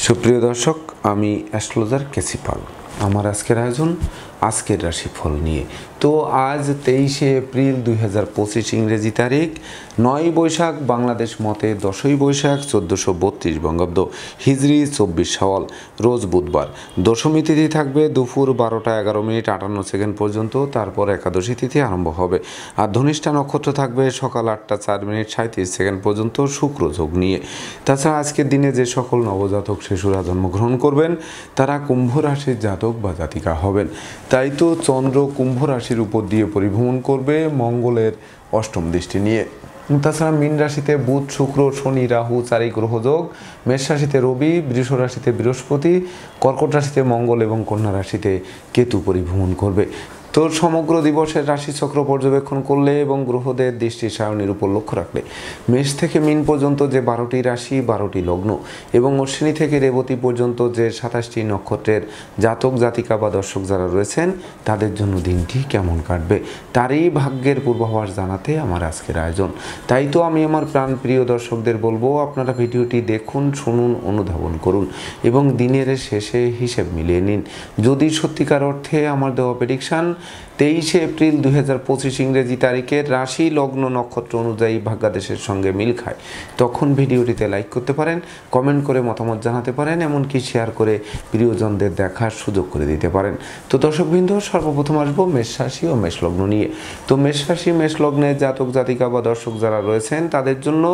সুপ্রিয় দর্শক, আমি অ্যাস্ট্রোলজার কেসি পাল। আমার আজকের আয়োজন আজকের রাশিফল নিয়ে। তো আজ 23শে এপ্রিল 2025 ইংরেজি তারিখ, 9 বৈশাখ বাংলাদেশ মতে 10ই বৈশাখ 1432 বঙ্গাব্দ, হিজরি 24 শাওয়াল, রোজ বুধবার। দশমী তিথি থাকবে দুপুর 12টা 11 মিনিট 58 সেকেন্ড পর্যন্ত, তারপর একাদশী তিথি আরম্ভ হবে। আর ধনিষ্ঠা নক্ষত্র থাকবে সকাল 8টা 4 মিনিট 37 সেকেন্ড পর্যন্ত শুক্র যোগ নিয়ে। তাছাড়া আজকের দিনে যে সকল নবজাতক শিশুরা জন্মগ্রহণ করবেন তারা কুম্ভ রাশির জাতক বা জাতিকা হবেন। তাই তো চন্দ্র কুম্ভ রাশির উপর দিয়ে পরিভ্রমণ করবে মঙ্গলের অষ্টম দৃষ্টি নিয়ে। তাছাড়া মীন রাশিতে বুধ, শুক্র, শনি, রাহু 4 গ্রহ যোগ, মেষ রাশিতে রবি, বৃষ রাশিতে বৃহস্পতি, কর্কট রাশিতে মঙ্গল এবং কন্যা রাশিতে কেতু পরিভ্রমণ করবে। তো সমগ্র দিবসের রাশিচক্র পর্যবেক্ষণ করলে এবং গ্রহদের দৃষ্টি সারণীর উপর লক্ষ্য রাখলে মেষ থেকে মীন পর্যন্ত যে 12টি রাশি, 12টি লগ্ন এবং অশ্বিনী থেকে রেবতী পর্যন্ত যে 27টি নক্ষত্রের জাতক জাতিকা বা দর্শক যারা রয়েছেন তাদের জন্য দিনটি কেমন কাটবে তারই ভাগ্যের পূর্বাভাস জানাতে আমার আজকের আয়োজন। তাই তো আমি আমার প্রাণপ্রিয় দর্শকদের বলবো, আপনারা ভিডিওটি দেখুন, শুনুন, অনুধাবন করুন এবং দিনের শেষে হিসেব মিলিয়ে নিন। যদি সত্যিকার অর্থে আমার দেওয়া প্রেডিকশান 23শে এপ্রিল 2025 ইংরেজি তারিখের রাশি, লগ্ন, নক্ষত্র অনুযায়ী ভাগ্যাদেশের সঙ্গে মিল খায়, তখন ভিডিওটিতে লাইক করতে পারেন, কমেন্ট করে মতামত জানাতে পারেন, এমনকি শেয়ার করে প্রিয়জনদের দেখার সুযোগ করে দিতে পারেন। তো দর্শকবৃন্দ, সর্বপ্রথম আসবো মেষ রাশি ও মেষ লগ্ন নিয়ে। তো মেষ রাশি মেষ লগ্নের জাতক জাতিকা বা দর্শক যারা রয়েছেন তাদের জন্য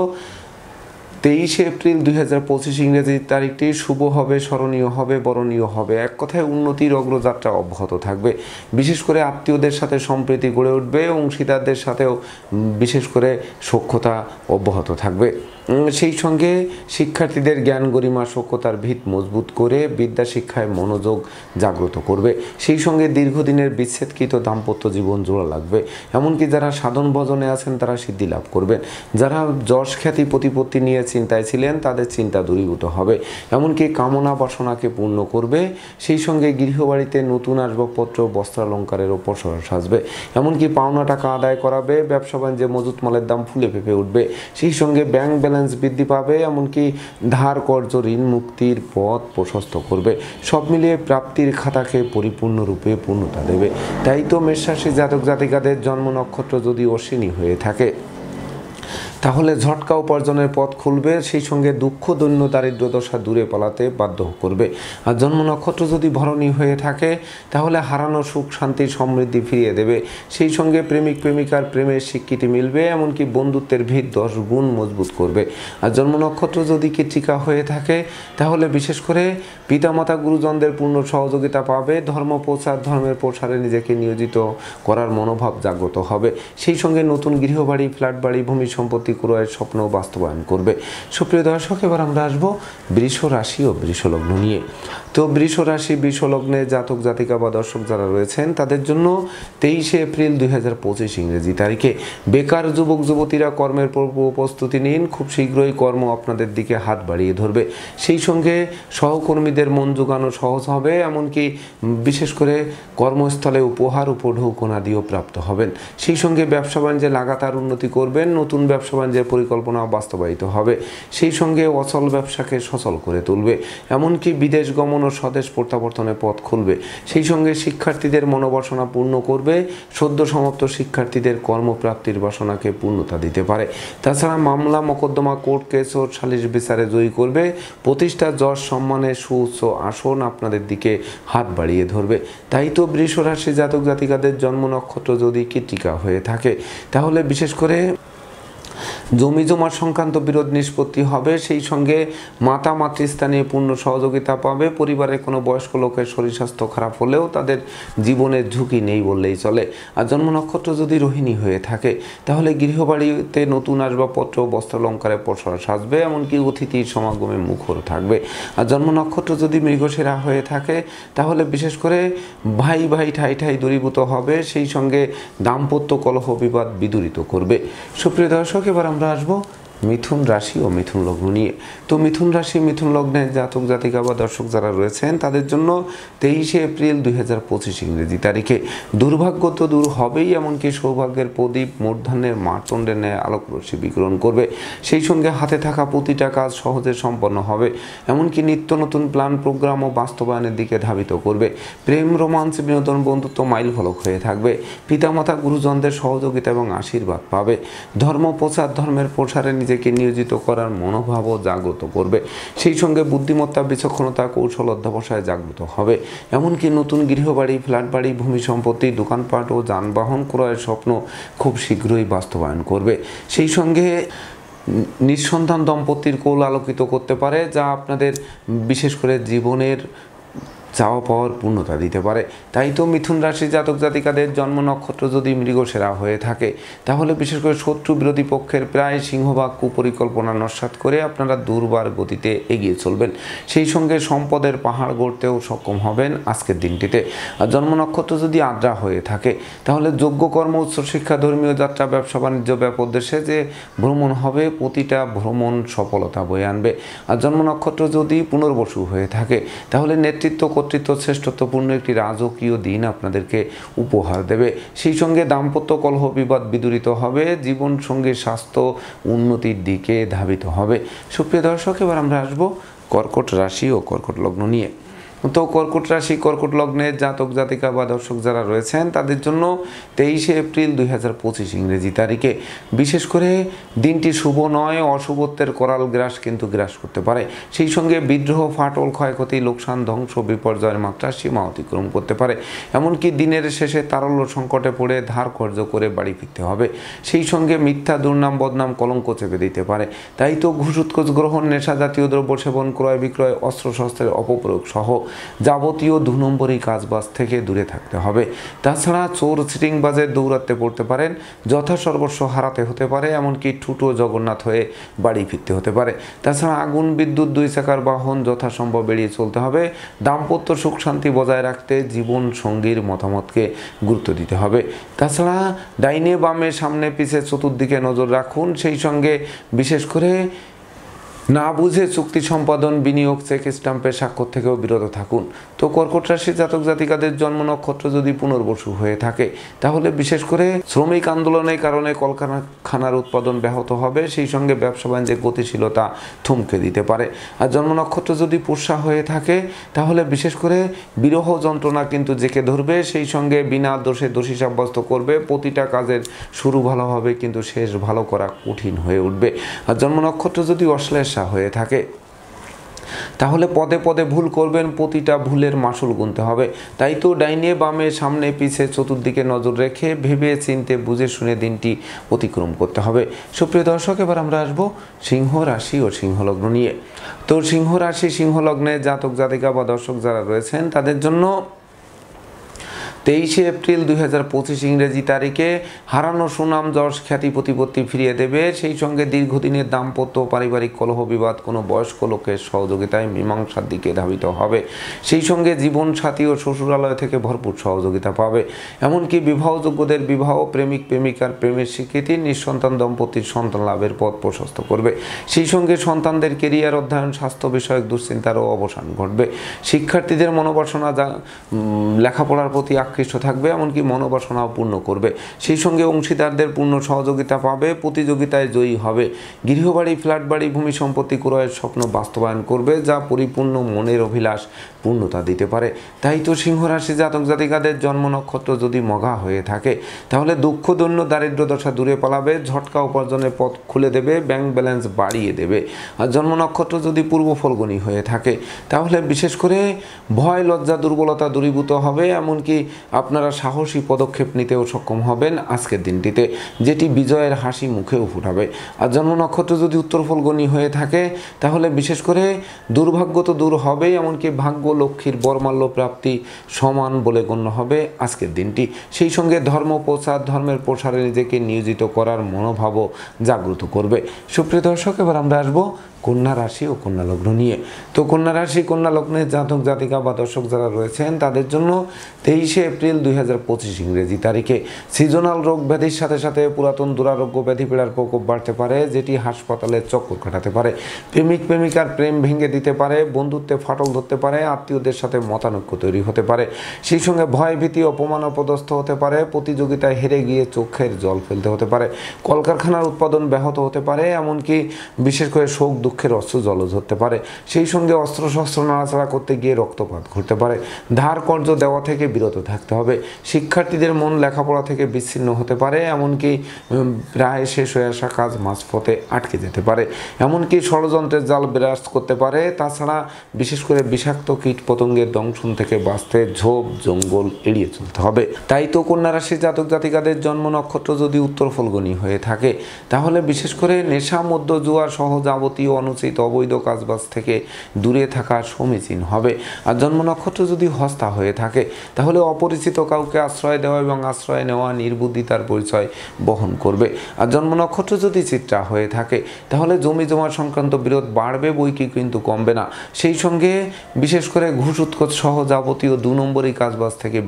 23শে এপ্রিল 2025 ইংরেজি তারিখটি শুভ হবে, স্মরণীয় হবে, বরণীয় হবে। এক কথায় উন্নতির অগ্রযাত্রা অব্যাহত থাকবে। বিশেষ করে আত্মীয়দের সাথে সম্প্রীতি গড়ে উঠবে, অংশীদারদের সাথেও বিশেষ করে সখ্যতা অব্যাহত থাকবে। সেই সঙ্গে শিক্ষার্থীদের জ্ঞান গরিমা সখ্যতার ভিত মজবুত করে বিদ্যা শিক্ষায় মনোযোগ জাগ্রত করবে। সেই সঙ্গে দীর্ঘদিনের বিচ্ছেদকৃত দাম্পত্য জীবন জোড়া লাগবে। এমনকি যারা সাধন ভজনে আছেন তারা সিদ্ধি লাভ করবেন। যারা যশ খ্যাতি প্রতিপত্তি নিয়ে চিন্তায় ছিলেন তাদের চিন্তা দূরীভূত হবে। এমনকি কামনা বাসনাকে পূর্ণ করবে। সেই সঙ্গে গৃহবাড়িতে নতুন আসবাবপত্র, বস্ত্রালঙ্কারের ওপর সাজবে। এমনকি পাওনা টাকা আদায় করাবে। ব্যবসা বাণিজ্যে মজুত মালের দাম ফুলে ফেঁপে উঠবে। সেই সঙ্গে ব্যাংক ব্যালেন্স বৃদ্ধি পাবে। এমনকি ধার কর্জ ঋণ মুক্তির পথ প্রশস্ত করবে। সব মিলিয়ে প্রাপ্তির খাতাকে পরিপূর্ণরূপে পূর্ণতা দেবে। তাই তো মেষ রাশি জাতক জাতিকাদের জন্ম নক্ষত্র যদি অশ্বিনী হয়ে থাকে তাহলে ঝটকা উপার্জনের পথ খুলবে। সেই সঙ্গে দুঃখ, দৈন্য, দারিদ্র দশা দূরে পালাতে বাধ্য করবে। আর জন্ম নক্ষত্র যদি ভরণী হয়ে থাকে তাহলে হারানো সুখ, শান্তি, সমৃদ্ধি ফিরিয়ে দেবে। সেই সঙ্গে প্রেমিক প্রেমিকার প্রেমের স্বীকৃতি মিলবে। এমনকি বন্ধুত্বের ভিত 10 গুণ মজবুত করবে। আর জন্ম নক্ষত্র যদি কৃত্তিকা হয়ে থাকে তাহলে বিশেষ করে পিতামাতা গুরুজনদের পূর্ণ সহযোগিতা পাবে। ধর্ম প্রচার, ধর্মের প্রসারে নিজেকে নিয়োজিত করার মনোভাব জাগ্রত হবে। সেই সঙ্গে নতুন গৃহবাড়ি, ফ্ল্যাট বাড়ি, ভূমি সম্পত্তি ক্রয়ের স্বপ্ন বাস্তবায়ন করবে। সুপ্রিয় দর্শক, এবার আমরা আসবো বৃষ রাশি ও বৃষ লগ্ন নিয়ে। তো বৃষ রাশি বৃষ লগ্নে জাতক জাতিকা বা দর্শক যারা রয়েছেন তাদের জন্য 23শে এপ্রিল 2025 ইংরেজি তারিখে বেকার যুবক যুবতীরা কর্মের প্রস্তুতি নিন। খুব শীঘ্রই কর্ম আপনাদের দিকে হাত বাড়িয়ে ধরবে। সেই সঙ্গে সহকর্মীদের মন জোগানো সহজ হবে। এমনকি বিশেষ করে কর্মস্থলে উপহার, উপঢৌকনাদিও প্রাপ্ত হবেন। সেই সঙ্গে ব্যবসা বাণিজ্যে লাগাতার উন্নতি করবেন। নতুন ব্যবসা বাণিজ্যের পরিকল্পনা বাস্তবায়িত হবে। সেই সঙ্গে অচল ব্যবসাকে সচল করে তুলবে। এমনকি বিদেশ গমন ও স্বদেশ প্রত্যাবর্তনের পথ খুলবে। সেই সঙ্গে শিক্ষার্থীদের মনোবাসনা পূর্ণ করবে। সদ্য সমাপ্ত শিক্ষার্থীদের কর্মপ্রাপ্তির বাসনাকে পূর্ণতা দিতে পারে। তাছাড়া মামলা, মোকদ্দমা, কোর্ট কেস ও সালিশ বিচারে জয়ী করবে। প্রতিষ্ঠা, যশ, সম্মানের সুউচ্চ আসন আপনাদের দিকে হাত বাড়িয়ে ধরবে। তাই তো বৃষ রাশি জাতক জাতিকাদের জন্ম নক্ষত্র যদি কৃত্তিকা হয়ে থাকে তাহলে বিশেষ করে জমি জমা সংক্রান্ত বিরোধ নিষ্পত্তি হবে। সেই সঙ্গে মাতা মাতৃস্থানে পূর্ণ সহযোগিতা পাবে। পরিবারের কোনো বয়স্ক লোকের শরীর স্বাস্থ্য খারাপ হলেও তাদের জীবনের ঝুঁকি নেই বললেই চলে। আর জন্ম নক্ষত্র যদি রোহিণী হয়ে থাকে তাহলে গৃহবাড়িতে নতুন আসবাবপত্র, বস্ত্রালঙ্কারে প্রসার সাজবে। এমনকি অতিথির সমাগমে মুখর থাকবে। আর জন্ম নক্ষত্র যদি মৃগশিরা হয়ে থাকে তাহলে বিশেষ করে ভাই ভাই ঠাই ঠাই দূরীভূত হবে। সেই সঙ্গে দাম্পত্য কলহ বিবাদ বিদূরিত করবে। সুপ্রিয় দর্শক, এবার আমরা আসবো মিথুন রাশি ও মিথুন লগ্ন নিয়ে। তো মিথুন রাশি মিথুন লগ্নের জাতক জাতিকা বা দর্শক যারা রয়েছেন তাদের জন্য 23শে এপ্রিল 2025 ইংরেজি তারিখে দুর্ভাগ্য তো দূর হবেই, এমনকি সৌভাগ্যের প্রদীপ মূর্ধন্যের মারতণ্ডের ন্যায় আলোক রশ্মি বিকিরণ করবে। সেই সঙ্গে হাতে থাকা প্রতিটা কাজ সহজে সম্পন্ন হবে, এমনকি নিত্য নতুন প্ল্যান প্রোগ্রাম ও বাস্তবায়নের দিকে ধাবিত করবে। প্রেম রোমান্স বিনোদন বন্ধুত্ব মাইল ফলক হয়ে থাকবে। পিতামাতা গুরুজনদের সহযোগিতা এবং আশীর্বাদ পাবে। ধর্ম প্রচার ধর্মের প্রসারে নিজেকে নিয়োজিত করার মনোভাবও জাগ্রত করবে। সেই সঙ্গে বুদ্ধিমত্তা বিচক্ষণতা কৌশল অধ্যবসায় জাগ্রত হবে। এমনকি নতুন গৃহবাড়ি ফ্ল্যাট বাড়ি ভূমি সম্পত্তি দোকানপাট ও যানবাহন ক্রয়ের স্বপ্ন খুব শীঘ্রই বাস্তবায়ন করবে। সেই সঙ্গে নিঃসন্তান দম্পতির কোল আলোকিত করতে পারে, যা আপনাদের বিশেষ করে জীবনের চাওয়া পাওয়ার পূর্ণতা দিতে পারে। তাই তো মিথুন রাশি জাতক জাতিকাদের জন্ম নক্ষত্র যদি মৃগশিরা হয়ে থাকে তাহলে বিশেষ করে শত্রু বিরোধী পক্ষের প্রায় সিংহভাগ কুপরিকল্পনা নস্যাৎ করে আপনারা দুর্বার গতিতে এগিয়ে চলবেন। সেই সঙ্গে সম্পদের পাহাড় গড়তেও সক্ষম হবেন আজকের দিনটিতে। আর জন্ম নক্ষত্র যদি আদ্রা হয়ে থাকে তাহলে যোগ্য কর্ম উচ্চশিক্ষা ধর্মীয় যাত্রা ব্যবসা বাণিজ্য ব্যাপক দেশে যে ভ্রমণ হবে প্রতিটা ভ্রমণ সফলতা বয়ে আনবে। আর জন্ম নক্ষত্র যদি পুনর্বসু হয়ে থাকে তাহলে নেতৃত্ব কর্তৃত্ব শ্রেষ্ঠত্বপূর্ণ একটি রাজকীয় দিন আপনাদেরকে উপহার দেবে। সেই সঙ্গে দাম্পত্য কলহ বিবাদ বিদূরিত হবে, জীবন সঙ্গীর স্বাস্থ্য উন্নতির দিকে ধাবিত হবে। সুপ্রিয় দর্শক, এবার আমরা আসবো কর্কট রাশি ও কর্কট লগ্ন নিয়ে। তো কর্কট রাশি কর্কট লগ্নের জাতক জাতিকা বা দর্শক যারা রয়েছেন তাদের জন্য 23শে এপ্রিল 2025 ইংরেজি তারিখে বিশেষ করে দিনটি শুভ নয়, অশুভত্বের করাল গ্রাস কিন্তু গ্রাস করতে পারে। সেই সঙ্গে বিদ্রোহ ফাটল ক্ষয়ক্ষতি লোকসান ধ্বংস বিপর্যয়ের মাত্রা সীমা অতিক্রম করতে পারে। এমনকি দিনের শেষে তারল্য সংকটে পড়ে ধার কর্য করে বাড়ি ফিরতে হবে। সেই সঙ্গে মিথ্যা দুর্নাম বদনাম কলঙ্ক চেপে দিতে পারে। তাই তো ঘুষ উৎকোচ গ্রহণ নেশা জাতীয় দ্রব্য সেবন ক্রয় বিক্রয় অস্ত্রশস্ত্রের অপপ্রয়োগ সহ যাবতীয় 2 নম্বরই কাজবাজ থেকে দূরে থাকতে হবে। তাছাড়া চোর চিটিংবাজের দৌরাত্মে পড়তে পারেন, যথাসর্বস্ব হারাতে হতে পারে, এমনকি ঠুটো জগন্নাথ হয়ে বাড়ি ফিরতে হতে পারে। তাছাড়া আগুন বিদ্যুৎ 2 চাকার বাহন যথাসম্ভব এড়িয়ে চলতে হবে। দাম্পত্য সুখ শান্তি বজায় রাখতে জীবন সঙ্গীর মতামতকে গুরুত্ব দিতে হবে। তাছাড়া ডাইনে বামে সামনে পিছে চতুর্দিকে নজর রাখুন। সেই সঙ্গে বিশেষ করে না বুঝে চুক্তি সম্পাদন বিনিয়োগ চেক স্ট্যাম্পের স্বাক্ষর থেকেও বিরত থাকুন। তো কর্কট রাশি জাতক জাতিকাদের জন্ম নক্ষত্র যদি পুনর্বসু হয়ে থাকে তাহলে বিশেষ করে শ্রমিক আন্দোলনের কারণে কলকারখানার উৎপাদন ব্যাহত হবে। সেই সঙ্গে ব্যবসা বাণিজ্যের গতিশীলতা থমকে দিতে পারে। আর জন্ম নক্ষত্র যদি পুষ্যা হয়ে থাকে তাহলে বিশেষ করে বিরহ যন্ত্রণা কিন্তু জেঁকে ধরবে। সেই সঙ্গে বিনা দোষে দোষী সাব্যস্ত করবে। প্রতিটা কাজের শুরু ভালো হবে কিন্তু শেষ ভালো করা কঠিন হয়ে উঠবে। আর জন্ম নক্ষত্র যদি অশ্লেষা হয়ে থাকে তাহলে পদে পদে ভুল করবেন, প্রতিটা ভুলের মাসুল গুনতে হবে। তাই তো ডাইনে বামে সামনে পিছে চতুর্দিকে নজর রেখে ভেবে চিনতে বুঝে শুনে দিনটি অতিক্রম করতে হবে। সুপ্রিয় দর্শক, এবার আমরা আসবো সিংহ রাশি ও সিংহ লগ্ন নিয়ে। তো সিংহ রাশি সিংহ লগ্নে জাতক জাতিকা বা দর্শক যারা রয়েছেন তাদের জন্য 23শে এপ্রিল 2025 ইংরেজি তারিখে হারানো সুনাম যশ খ্যাতি প্রতিপত্তি ফিরিয়ে দেবে। সেই সঙ্গে দীর্ঘদিনের দাম্পত্য পারিবারিক কলহ বিবাদ কোনো বয়স্ক লোকের সহযোগিতায় মীমাংসার দিকে ধাবিত হবে। সেই সঙ্গে জীবন সাথী ও শ্বশুরালয় থেকে ভরপুর সহযোগিতা পাবে। এমনকি বিবাহযোগ্যদের বিবাহ, প্রেমিক প্রেমিকার প্রেমের স্বীকৃতি, নিঃসন্তান দম্পতির সন্তান লাভের পথ প্রশস্ত করবে। সেই সঙ্গে সন্তানদের কেরিয়ার অধ্যয়ন স্বাস্থ্য বিষয়ক দুশ্চিন্তারও অবসান ঘটবে। শিক্ষার্থীদের মনোবাসনা লেখাপড়ার প্রতি আকৃষ্ট থাকবে, এমনকি মনোবাসনাও পূর্ণ করবে। সেই সঙ্গে অংশীদারদের পূর্ণ সহযোগিতা পাবে, প্রতিযোগিতায় জয়ী হবে। গৃহবাড়ি ফ্ল্যাট বাড়ি ভূমি সম্পত্তি ক্রয়ের স্বপ্ন বাস্তবায়ন করবে, যা পরিপূর্ণ মনের অভিলাষ পূর্ণতা দিতে পারে। তাই তো সিংহ রাশি জাতক জাতিকাদের জন্ম নক্ষত্র যদি মঘা হয়ে থাকে তাহলে দুঃখ দৈন্য দারিদ্র দশা দূরে পালাবে, ঝটকা উপার্জনের পথ খুলে দেবে, ব্যাংক ব্যালেন্স বাড়িয়ে দেবে। আর জন্ম নক্ষত্র যদি পূর্ব ফলগুনি হয়ে থাকে তাহলে বিশেষ করে ভয় লজ্জা দুর্বলতা দূরীভূত হবে, এমনকি আপনারা সাহসী পদক্ষেপ নিতেও সক্ষম হবেন আজকের দিনটিতে, যেটি বিজয়ের হাসি মুখেও ফুটাবে। আর জন্ম নক্ষত্র যদি উত্তর ফলগুনি হয়ে থাকে তাহলে বিশেষ করে দুর্ভাগ্য তো দূর হবেই, এমনকি ভাগ্য লক্ষ্মীর বরমাল্য প্রাপ্তি সমান বলে গণ্য হবে আজকের দিনটি। সেই সঙ্গে ধর্ম প্রচার ধর্মের প্রসারে নিজেকে নিয়োজিত করার মনোভাবও জাগ্রত করবে। সুপ্রিয় দর্শক, এবার আমরা আসবো কন্যা রাশি ও কন্যা লগ্ন নিয়ে। তো কন্যা রাশি কন্যা লগ্নের জাতক জাতিকা বা দর্শক যারা রয়েছেন তাদের জন্য 23শে এপ্রিল 2025 ইংরেজি তারিখে সিজনাল রোগ ব্যাধির সাথে সাথে পুরাতন দুরারোগ্য ব্যাধি পীড়ার প্রকোপ বাড়তে পারে, যেটি হাসপাতালের চক্কর কাটাতে পারে। প্রেমিক প্রেমিকার প্রেম ভেঙে দিতে পারে, বন্ধুত্বে ফাটল ধরতে পারে, আত্মীয়দের সাথে মতানৈক্য তৈরি হতে পারে। সেই সঙ্গে ভয় ভীতি অপমান অপদস্থ হতে পারে, প্রতিযোগিতায় হেরে গিয়ে চোখের জল ফেলতে হতে পারে, কলকারখানার উৎপাদন ব্যাহত হতে পারে, এমনকি বিশেষ করে শোক দুঃখের অস্ত্র জলজ হতে পারে। সেই সঙ্গে অস্ত্রশস্ত্র নাড়াচাড়া করতে গিয়ে রক্তপাত ঘটতে পারে। ধার কর্জ দেওয়া থেকে বিরত থাকতে হবে। শিক্ষার্থীদের মন লেখাপড়া থেকে বিচ্ছিন্ন হতে পারে, এমনকি প্রায় শেষ হয়ে আসা কাজ মাঝপথে আটকে যেতে পারে, এমনকি ষড়যন্ত্রের জাল বিরাজ করতে পারে। তাছাড়া বিশেষ করে বিষাক্ত কীট পতঙ্গের দংশন থেকে বাঁচতে ঝোপ জঙ্গল এড়িয়ে চলতে হবে। তাই তো কন্যা রাশির জাতক জাতিকাদের জন্ম নক্ষত্র যদি উত্তর ফল্গুনী হয়ে থাকে তাহলে বিশেষ করে নেশা মধ্য জুয়া সহ যাবতীয় অনুচিত অবৈধ কাজবাজ থেকে দূরে থাকা সমীচীন হবে। আর জন্ম নক্ষত্র যদি হস্তা হয়ে থাকে তাহলে অপরিচিত কাউকে আশ্রয় দেওয়া এবং আশ্রয় নেওয়া নির্বুদ্ধিতার পরিচয় বহন করবে। আর জন্ম নক্ষত্র যদি চিত্রা হয়ে থাকে তাহলে জমি জমা সংক্রান্ত বিরোধ বাড়বে বইকি কিন্তু কমবে না। সেই সঙ্গে বিশেষ করে ঘুষ উৎকোচ সহ যাবতীয় 2 নম্বরই কাজবাজ থেকে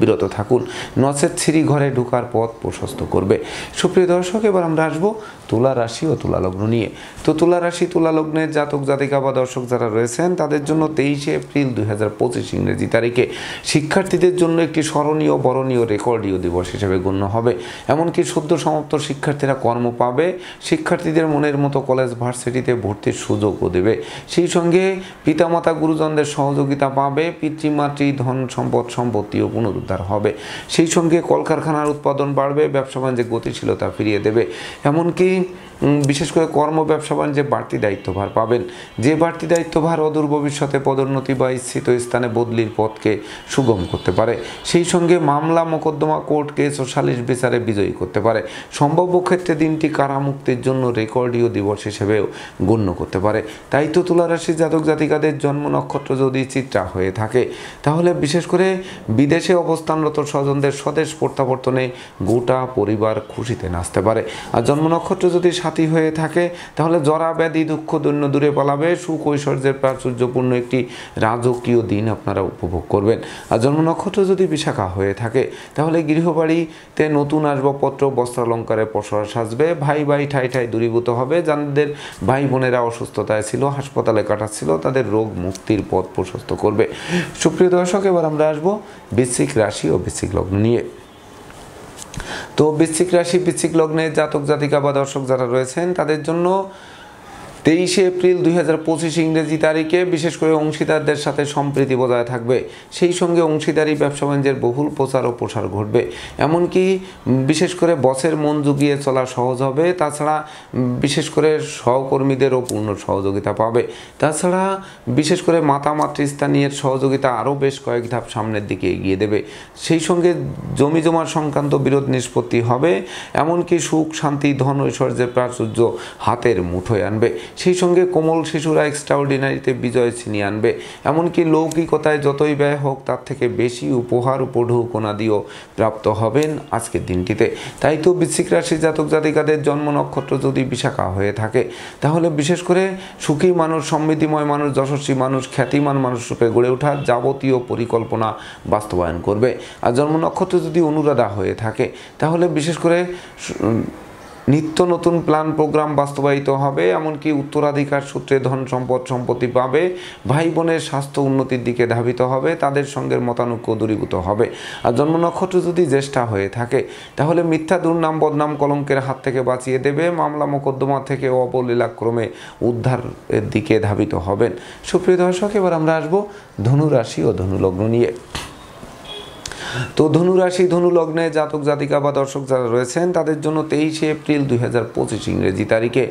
বিরত থাকুন, নচেত ছিরি ঘরে ঢোকার পথ প্রশস্ত করবে। সুপ্রিয় দর্শক, এবার আমরা আসবো তুলা রাশি ও তুলা লগ্ন নিয়ে। তো তুলা রাশি তুলা লগ্নের জাতক জাতিকা বা দর্শক যারা রয়েছেন তাদের জন্য 23শে এপ্রিল 2025 ইংরেজি তারিখে শিক্ষার্থীদের জন্য একটি স্মরণীয় বরণীয় রেকর্ডীয় দিবস হিসেবে গণ্য হবে। এমনকি সদ্য সমাপ্ত শিক্ষার্থীরা কর্ম পাবে, শিক্ষার্থীদের মনের মতো কলেজ ভার্সিটিতে ভর্তির সুযোগও দেবে। সেই সঙ্গে পিতামাতা গুরুজনদের সহযোগিতা পাবে, পিতৃমাতৃ ধন সম্পদ সম্পত্তিও পুনরুদ্ধার হবে। সেই সঙ্গে কলকারখানার উৎপাদন বাড়বে, ব্যবসা বাণিজ্যে গতিশীলতা ফিরিয়ে দেবে। এমনকি বিশেষ করে কর্ম ব্যবসা বাণিজ্যে বাড়তি দায়িত্বভার পাবেন, যে বাড়তি দায়িত্বভার অদূর ভবিষ্যতে পদোন্নতি বা ইচ্ছিত স্থানে বদলির পথকে সুগম করতে পারে। সেই সঙ্গে মামলা মোকদ্দমা কোর্ট কেস ও সালিশ বিচারে বিজয়ী করতে পারে। সম্ভাব্য ক্ষেত্রে দিনটি কারামুক্তির জন্য রেকর্ডীয় দিবস হিসেবেও গণ্য করতে পারে। তাই তো তুলা রাশির জাতক জাতিকাদের জন্ম নক্ষত্র যদি চিত্রা হয়ে থাকে তাহলে বিশেষ করে বিদেশে অবস্থানরত স্বজনদের স্বদেশ প্রত্যাবর্তনে গোটা পরিবার খুশিতে নাচতে পারে। আর জন্ম নক্ষত্র যদি সাথী হয়ে থাকে তাহলে জরা ব্যাধি দুঃখ দৈন্য দূরে পালাবে, সুখ ঐশ্বর্যের প্রাচুর্যপূর্ণ একটি রাজকীয় দিন আপনারা উপভোগ করবেন। আর জন্ম নক্ষত্র যদি বিশাখা হয়ে থাকে তাহলে গৃহবাড়িতে নতুন আসবাবপত্র বস্ত্রালঙ্কারে পসরা সাজবে, ভাই ভাই ঠাই ঠাই দূরীভূত হবে। যাদের ভাই বোনেরা অসুস্থতায় ছিল, হাসপাতালে কাটাচ্ছিল, তাদের রোগ মুক্তির পথ প্রশস্ত করবে। সুপ্রিয় দর্শক, এবার আমরা আসবো বৃশ্চিক রাশি ও বৃশ্চিক লগ্ন নিয়ে। তো বৃশ্চিক রাশি বৃশ্চিক লগ্নের জাতক জাতিকা বা দর্শক যারা রয়েছেন তাদের জন্য 23শে এপ্রিল 2025 ইংরেজি তারিখে বিশেষ করে অংশীদারদের সাথে সম্প্রীতি বজায় থাকবে। সেই সঙ্গে অংশীদারি ব্যবসা বাণিজ্যের বহুল প্রচার ও প্রসার ঘটবে। এমনকি বিশেষ করে বসের মন জুগিয়ে চলা সহজ হবে। তাছাড়া বিশেষ করে সহকর্মীদেরও পূর্ণ সহযোগিতা পাবে। তাছাড়া বিশেষ করে মাতা মাতৃস্থানীয় সহযোগিতা আরও বেশ কয়েক ধাপ সামনের দিকে এগিয়ে দেবে। সেই সঙ্গে জমি জমা সংক্রান্ত বিরোধ নিষ্পত্তি হবে। এমনকি সুখ শান্তি ধন ঐশ্বর্যের প্রাচুর্য হাতের মুঠোয় আনবে। সেই সঙ্গে কোমল শিশুরা এক্সট্রাঅর্ডিনারিতে বিজয় ছিনিয়ে আনবে। এমনকি লৌকিকতায় যতই ব্যয় হোক তার থেকে বেশি উপহার উপঢৌকনাদিও প্রাপ্ত হবেন আজকের দিনটিতে। তাই তো বৃশ্চিক রাশি জাতক জাতিকাদের জন্ম নক্ষত্র যদি বিশাখা হয়ে থাকে তাহলে বিশেষ করে সুখী মানুষ, সমৃদ্ধিময় মানুষ, যশস্বী মানুষ, খ্যাতিমান মানুষ রূপে গড়ে ওঠার যাবতীয় পরিকল্পনা বাস্তবায়ন করবে। আর জন্ম নক্ষত্র যদি অনুরাধা হয়ে থাকে তাহলে বিশেষ করে নিত্য নতুন প্ল্যান প্রোগ্রাম বাস্তবায়িত হবে। এমনকি উত্তরাধিকার সূত্রে ধন সম্পদ সম্পত্তি পাবে। ভাই বোনের স্বাস্থ্য উন্নতির দিকে ধাবিত হবে, তাদের সঙ্গে মতানৈক্য দূরীভূত হবে। আর জন্ম নক্ষত্র যদি জ্যেষ্ঠা হয়ে থাকে তাহলে মিথ্যা দুর্নাম বদনাম কলঙ্কের হাত থেকে বাঁচিয়ে দেবে। মামলা মোকদ্দমা থেকে অবলীলাক্রমে উদ্ধারের দিকে ধাবিত হবেন। সুপ্রিয় দর্শক, এবার আমরা আসবো ধনু রাশি ও ধনু লগ্ন নিয়ে। তো ধনু রাশি ধনু লগ্নে জাতক জাতিকা বা দর্শক যারা রয়েছেন তাদের জন্য 23শে এপ্রিল 2025 ইংরেজি তারিখে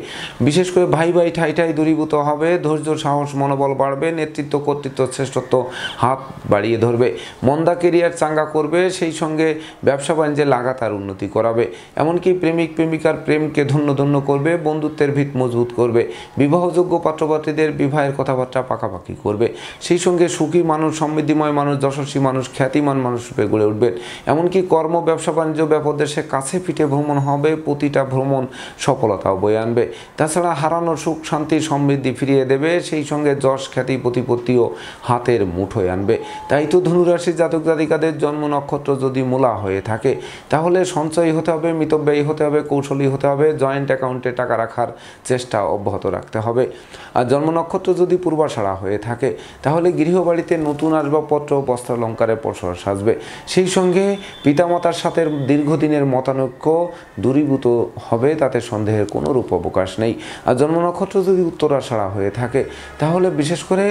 বিশেষ করে ভাই ভাই ঠাই ঠাই দূরীভূত হবে। ধৈর্য সাহস মনোবল বাড়বে, নেতৃত্ব কর্তৃত্ব শ্রেষ্ঠত্ব হাত বাড়িয়ে ধরবে। মন্দা কেরিয়ার চাঙ্গা করবে, সেই সঙ্গে ব্যবসা বাণিজ্যে লাগাতার উন্নতি করাবে। এমনকি প্রেমিক প্রেমিকার প্রেমকে ধন্য ধন্য করবে, বন্ধুত্বের ভিত মজবুত করবে। বিবাহযোগ্য পাত্রপাত্রীদের বিবাহের কথাবার্তা পাকাপাকি করবে। সেই সঙ্গে সুখী মানুষ, সমৃদ্ধিময় মানুষ, যশস্বী মানুষ, খ্যাতিমান মানুষ রূপে গড়ে উঠবেন। এমনকি কর্ম ব্যবসা বাণিজ্য ব্যাপদেশে কাছে পিঠে ভ্রমণ হবে, প্রতিটা ভ্রমণ সফলতাও বয়ে আনবে। তাছাড়া হারানো সুখ শান্তি সমৃদ্ধি ফিরিয়ে দেবে, সেই সঙ্গে যশ খ্যাতি প্রতিপত্তিও হাতের মুঠোয় আনবে। তাই তো ধনুরাশির জাতক জাতিকাদের জন্ম নক্ষত্র যদি মূলা হয়ে থাকে তাহলে সঞ্চয়ী হতে হবে, মিতব্যয়ী হতে হবে, কৌশলী হতে হবে, জয়েন্ট অ্যাকাউন্টে টাকা রাখার চেষ্টা অব্যাহত রাখতে হবে। আর জন্ম নক্ষত্র যদি পূর্বাষাঢ়া হয়ে থাকে তাহলে গৃহবাড়িতে নতুন আসবাবপত্র বস্ত্রালঙ্কারে পসরা সাজবে। সেই সঙ্গে পিতামাতার সাথে দীর্ঘদিনের মতানৈক্য দূরীভূত হবে, তাতে সন্দেহের কোনো রূপ অবকাশ নেই। আর জন্ম নক্ষত্র যদি উত্তরাষাঢ়া হয়ে থাকে তাহলে বিশেষ করে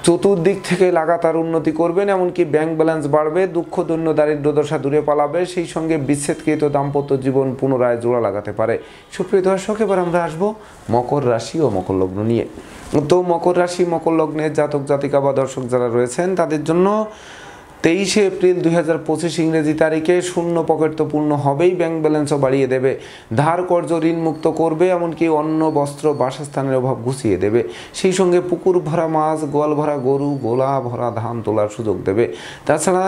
চতুর্দিক থেকে লাগাতার উন্নতি করবেন, এমনকি ব্যাংক ব্যালেন্স বাড়বে, দুঃখ দৈন্য দারিদ্র দশা দূরে পালাবে, সেই সঙ্গে বিচ্ছেদকৃত দাম্পত্য জীবন পুনরায় জোড়া লাগাতে পারে। সুপ্রিয় দর্শক, এবার আমরা আসবো মকর রাশি ও মকর লগ্ন নিয়ে। তো মকর রাশি মকর লগ্নের জাতক জাতিকা বা দর্শক যারা রয়েছেন তাদের জন্য 23 এপ্রিল 2025 ইংরেজি তারিখে শূন্য পকেট তো পূর্ণ হবেই, ব্যাংক ব্যালেন্সও বাড়িয়ে দেবে, ধার কর্জ ঋণ মুক্ত করবে, এমনকি অন্ন বস্ত্র বাসস্থানের অভাব ঘুষিয়ে দেবে। সেই সঙ্গে পুকুর ভরা মাছ, গোয়াল ভরা গরু, গোলা ভরা ধান তোলার সুযোগ দেবে। তাছাড়া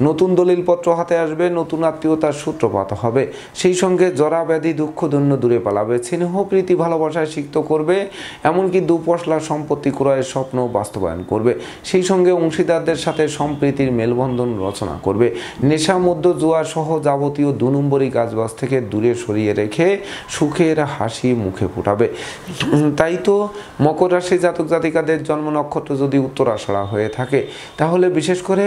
নতুন দলিলপত্র হাতে আসবে, নতুন আত্মীয়তার সূত্রপাত হবে। সেই সঙ্গে জরা ব্যাধি দুঃখ দৈন্য দূরে পালাবে, স্নেহ প্রীতি ভালোবাসায় সিক্ত করবে, এমনকি দুপশলা সম্পত্তি ক্রয়ের স্বপ্ন বাস্তবায়ন করবে। সেই সঙ্গে অংশীদারদের সাথে সম্প্রীতির মেলবন্ধন রচনা করবে। নেশা মধ্য জুয়া সহ যাবতীয় 2 নম্বরই কাজবাজ থেকে দূরে সরিয়ে রেখে সুখের হাসি মুখে ফোটাবে। তাই তো মকর রাশি জাতক জাতিকাদের জন্ম নক্ষত্র যদি উত্তরাষাঢ়া হয়ে থাকে তাহলে বিশেষ করে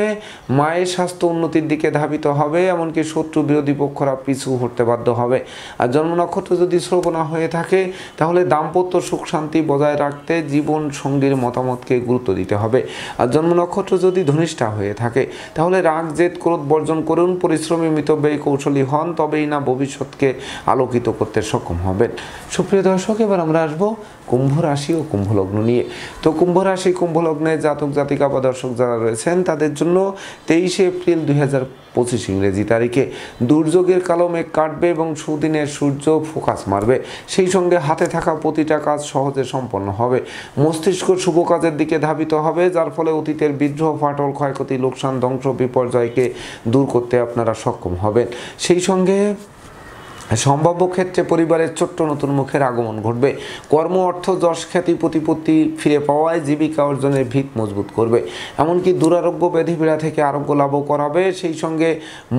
মায়ের স্বাস্থ্য উন্নতির দিকে ধাবিত হবে, এমনকি শত্রু বিরোধী পক্ষরা পিছু হটতে বাধ্য হবে। আর জন্ম নক্ষত্র যদি শ্রবণা হয়ে থাকে তাহলে দাম্পত্য সুখ শান্তি বজায় রাখতে জীবন সঙ্গীর মতামতকে গুরুত্ব দিতে হবে। আর জন্ম নক্ষত্র যদি ধনিষ্ঠা হয়ে থাকে তাহলে রাগ জেদ ক্রোধ বর্জন করুন, পরিশ্রমী মিতব্যয়ী কৌশলী হন, তবেই না ভবিষ্যৎকে আলোকিত করতে সক্ষম হবেন। সুপ্রিয় দর্শক, এবার আমরা আসবো কুম্ভ রাশি ও কুম্ভ লগ্ন নিয়ে। তো কুম্ভ রাশি কুম্ভ লগ্নের জাতক জাতিকা বা দর্শক যারা রয়েছেন তাদের জন্য 23 এপ্রিল 2025 ইংরেজি তারিখে দুর্যোগের কালো মেঘ কাটবে এবং সুদিনের সূর্য ফোকাস মারবে। সেই সঙ্গে হাতে থাকা প্রতিটা কাজ সহজে সম্পন্ন হবে, মস্তিষ্ক শুভ কাজের দিকে ধাবিত হবে, যার ফলে অতীতের বিদ্রোহ ফাটল ক্ষয়ক্ষতি লোকসান ধ্বংস বিপর্যয়কে দূর করতে আপনারা সক্ষম হবেন। সেই সঙ্গে সম্ভাব্য ক্ষেত্রে পরিবারের ছোট্ট নতুন মুখের আগমন ঘটবে। কর্ম অর্থ যশ খ্যাতি প্রতিপত্তি ফিরে পাওয়ায় জীবিকা অর্জনের ভিত মজবুত করবে, এমনকি দুরারোগ্য ব্যাধিপীড়া থেকে আরোগ্য লাভও করাবে। সেই সঙ্গে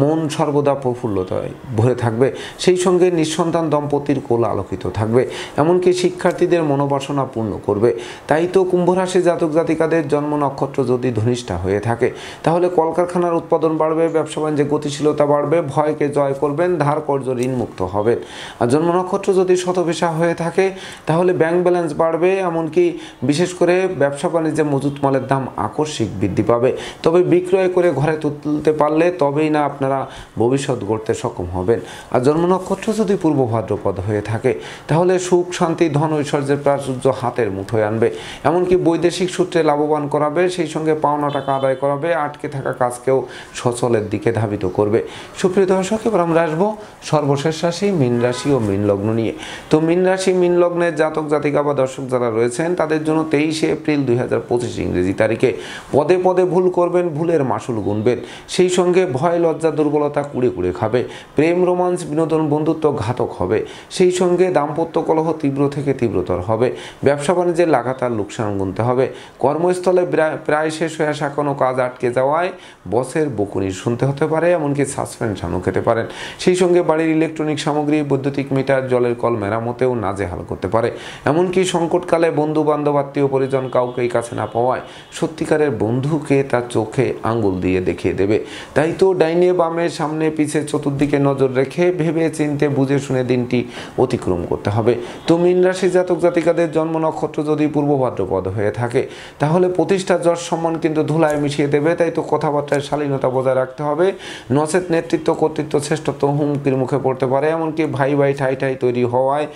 মন সর্বদা প্রফুল্লতায় ভরে থাকবে, সেই সঙ্গে নিঃসন্তান দম্পতির কোল আলোকিত থাকবে, এমনকি শিক্ষার্থীদের মনোবাসনা পূর্ণ করবে। তাই তো কুম্ভ রাশি জাতক জাতিকাদের জন্ম নক্ষত্র যদি ধনিষ্ঠা হয়ে থাকে তাহলে কলকারখানার উৎপাদন বাড়বে, ব্যবসা বাণিজ্যে গতিশীলতা বাড়বে, ভয়কে জয় করবেন, ধার কর্জ ঋণ মুক্ত হবেন। আর জন্ম নক্ষত্র যদি শতভিসা হয়ে থাকে তাহলে ব্যাংক ব্যালেন্স বাড়বে, এমনকি বিশেষ করে ব্যবসা বাণিজ্যে মজুত মালের দাম আকস্মিক বৃদ্ধি পাবে। তবে বিক্রয় করে ঘরে তুলতে পারলে তবেই না আপনারা ভবিষ্যৎ গড়তে সক্ষম হবেন। আর জন্ম নক্ষত্র যদি পূর্ব ভাদ্রপদ হয়ে থাকে তাহলে সুখ শান্তি ধন ঐশ্বর্যের প্রাচুর্য হাতের মুঠোয় আনবে, এমনকি বৈদেশিক সূত্রে লাভবান করাবে, সেই সঙ্গে পাওনা টাকা আদায় করাবে, আটকে থাকা কাজকেও সচলের দিকে ধাবিত করবে। সুপ্রিয় দর্শক, এবার আমরা আসবো সর্বশেষ রাশি মীন রাশি ও মীন লগ্ন নিয়ে। তো মীন রাশি মীন লগ্নের জাতক জাতিকা বা দর্শক যারা রয়েছেন তাদের জন্য 23 এপ্রিল 2025 ইংরেজি তারিখে পদে পদে ভুল করবেন, ভুলের মাসুল গুনবেন, সেই সঙ্গে ভয় লজ্জা দুর্বলতা কুড়ে কুড়ে খাবে, প্রেম রোমান্স বিনোদন বন্ধুত্ব ঘাতক হবে, সেই সঙ্গে দাম্পত্য কলহ তীব্র থেকে তীব্রতর হবে, ব্যবসা বাণিজ্যে লাগাতার লোকসান গুনতে হবে, কর্মস্থলে প্রায় শেষ হয়ে আসা কোনো কাজ আটকে যাওয়ায় বসের বকুনি শুনতে হতে পারে, এমনকি সাসপেনশনও খেতে পারেন। সেই সঙ্গে বাড়ির ইলেকট্রনিক সামগ্রী বৈদ্যুতিক মিটার জলের কল মেরামতেও নাজেহাল করতে পারে, এমনকি সংকটকালে বন্ধু বান্ধব আত্মীয় পরিজন কাউকেই কাছে না পাওয়ায় সত্যিকারের বন্ধুকে তার চোখে আঙ্গুল দিয়ে দেখিয়ে দেবে। তাই তো ডাইনে বামে সামনে পিছে চতুর্দিকে নজর রেখে ভেবে চিনতে বুঝে শুনে দিনটি অতিক্রম করতে হবে। তো মীন রাশি জাতক জাতিকাদের জন্ম নক্ষত্র যদি পূর্ব ভাদ্রপদ হয়ে থাকে তাহলে প্রতিষ্ঠা যশ সম্মান কিন্তু ধুলায় মিশিয়ে দেবে। তাই তো কথাবার্তায় শালীনতা বজায় রাখতে হবে, নচেত নেতৃত্ব কর্তৃত্ব শ্রেষ্ঠত্ব হুমকির মুখে পড়তে পারে, পারে, এমনকি ভাই ভাই ঠাই ঠাই তৈরি হওয়ায়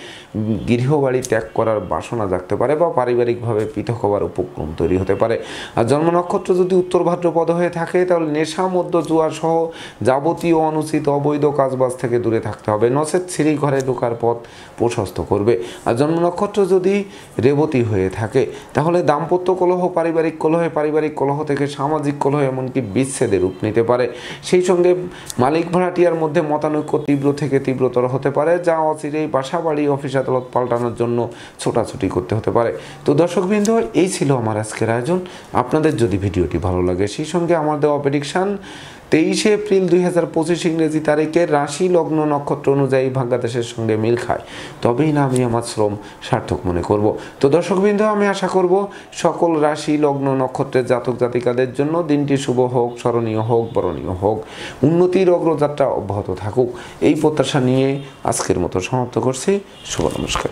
গৃহবাড়ি ত্যাগ করার বাসনা জাগতে পারে বা পারিবারিকভাবে পৃথক হওয়ার উপক্রম তৈরি হতে পারে। আর জন্ম নক্ষত্র যদি উত্তর ভাদ্রপদ হয়ে থাকে তাহলে নেশা, মদ্য, জুয়া সহ যাবতীয় অনুচিত অবৈধ কাজবাজ থেকে দূরে থাকতে হবে, নচেত সিঁড়ি ঘরে ঢোকার পথ প্রশস্ত করবে। আর জন্ম নক্ষত্র যদি রেবতী হয়ে থাকে তাহলে দাম্পত্য কলহ, পারিবারিক কলহ থেকে সামাজিক কলহ, এমনকি বিচ্ছেদের রূপ নিতে পারে। সেই সঙ্গে মালিক ভাড়াটিয়ার মধ্যে মতানৈক্য তীব্র থেকে তীব্রতর হতে পারে, যা অচিরেই বাসা বাড়ি অফিস আদালত পাল্টানোর জন্য ছোটাছুটি করতে হতে পারে। তো দর্শকবৃন্দ, এই ছিল আমার আজকের আয়োজন। আপনাদের যদি ভিডিওটি ভালো লাগে সেই সঙ্গে আমার দেওয়া প্রেডিকশান 23 এপ্রিল 2025 ইংরেজি তারিখের রাশি লগ্ন নক্ষত্র অনুযায়ী ভাগ্যাদেশের সঙ্গে মিল খায়, তবেই না আমি আমার শ্রম সার্থক মনে করব। তো দর্শকবৃন্দ, আমি আশা করব সকল রাশি লগ্ন নক্ষত্রের জাতক জাতিকাদের জন্য দিনটি শুভ হোক, স্মরণীয় হোক, বরণীয় হোক, উন্নতির অগ্রযাত্রা অব্যাহত থাকুক, এই প্রত্যাশা নিয়ে আজকের মতো সমাপ্ত করছি। শুভ নমস্কার।